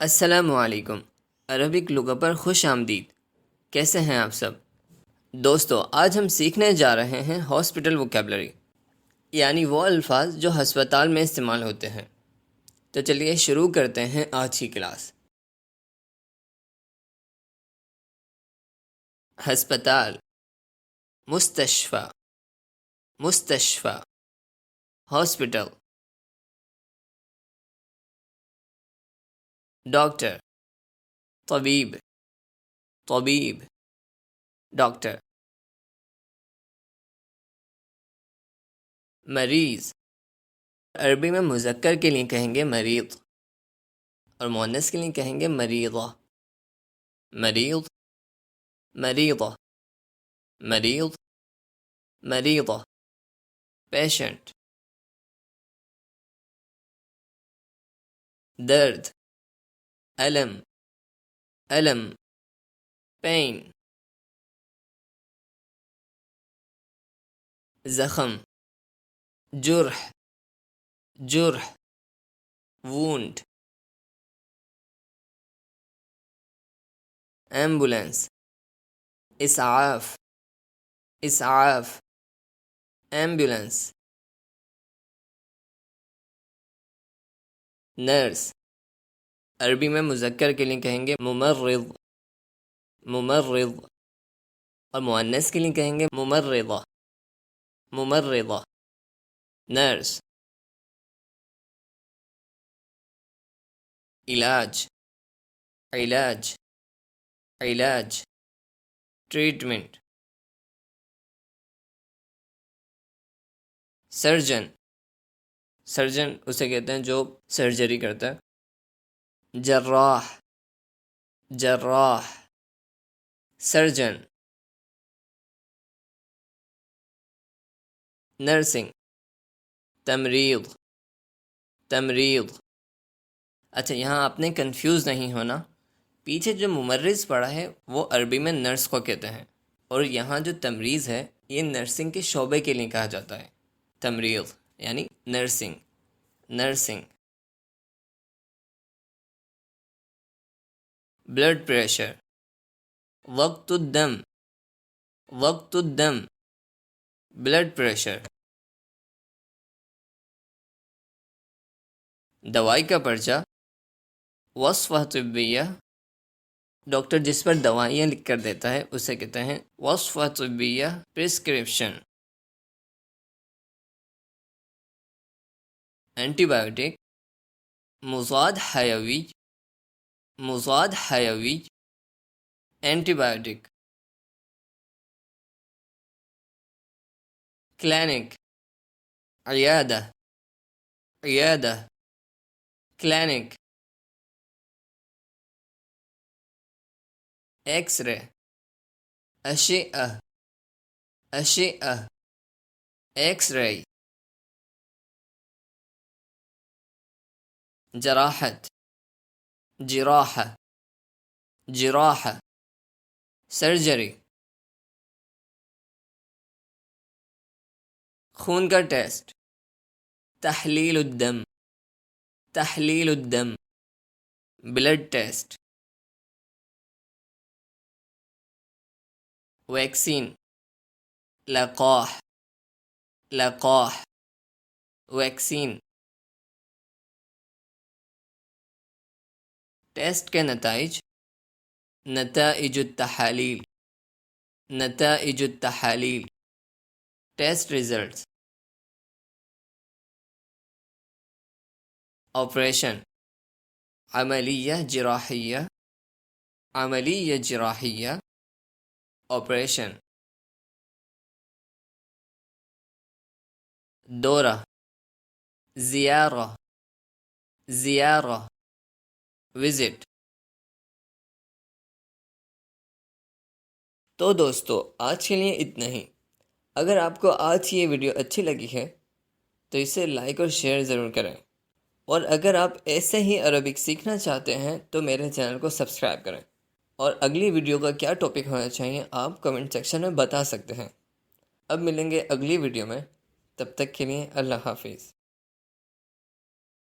السلام علیکم۔ عربک لغت پر خوش آمدید۔ کیسے ہیں آپ سب دوستو؟ آج ہم سیکھنے جا رہے ہیں ہاسپٹل ووکیبلری، یعنی وہ الفاظ جو ہسپتال میں استعمال ہوتے ہیں۔ تو چلیے شروع کرتے ہیں آج کی کلاس۔ ہسپتال، مستشفى، مستشفى، ہاسپٹل، ڈاکٹر، طبیب، طبیب، ڈاکٹر، مریض، عربی میں مذکر کے لیے کہیں گے مریض اور مؤنث کے لیے کہیں گے مریضہ۔ مریض، مریضہ، مریض، مریضہ، پیشنٹ، درد، الم، الم، پین، زخم، جرح، جرح، وونڈ، ایمبولینس، اسعاف، اسعاف، ایمبولینس، نرس، عربی میں مذکر کے لیے کہیں گے ممرض، ممرض، اور مؤنث کے لیے کہیں گے ممرضہ، ممرضہ، نرس، علاج، علاج، علاج، ٹریٹمنٹ، سرجن، سرجن اسے کہتے ہیں جو سرجری کرتا ہے، جراح، جراح، سرجن، نرسنگ، تمریض، تمریض۔ اچھا، یہاں آپ نے کنفیوز نہیں ہونا، پیچھے جو ممرض پڑھا ہے وہ عربی میں نرس کو کہتے ہیں، اور یہاں جو تمریض ہے یہ نرسنگ کے شعبے کے لیے کہا جاتا ہے۔ تمریض یعنی نرسنگ، نرسنگ۔ بلڈ پریشر، وقت الدم، وقت الدم، بلڈ پریشر۔ دوائی کا پرچہ، وصفہ طبیہ، ڈاکٹر جس پر دوائیاں لکھ کر دیتا ہے اسے کہتے ہیں وصفہ طبیہ، پرسکرپشن۔ اینٹی بایوٹک، مضاد حیوی، مضاد حیوی، اینٹی بایوٹک۔ کلینک، عیادہ، عیادہ، کلینک۔ ایکس رے، اشعہ، اشعہ، ایکس رے۔ جراحت، جراحہ، جراحہ، سرجری۔ خون کا ٹیسٹ، تحلیل الدم، تحلیل الدم، بلڈ ٹیسٹ۔ ویکسین، لقاح، لقاح، ویکسین۔ ٹیسٹ کے نتائج، نتائج التحالیل، نتائج التحالیل، ٹیسٹ ریزلٹس۔ آپریشن، عملیہ جراحیہ، عملیہ جراحیہ، آپریشن۔ دورہ، زیارہ، زیارہ، وزٹ۔ تو دوستو آج کے لیے اتنا ہی۔ اگر آپ کو آج کی یہ ویڈیو اچھی لگی ہے تو اسے لائک اور شیئر ضرور کریں، اور اگر آپ ایسے ہی عربک سیکھنا چاہتے ہیں تو میرے چینل کو سبسکرائب کریں، اور اگلی ویڈیو کا کیا ٹاپک ہونا چاہیے آپ کمنٹ سیکشن میں بتا سکتے ہیں۔ اب ملیں گے اگلی ویڈیو میں، تب تک کے لیے اللہ حافظ۔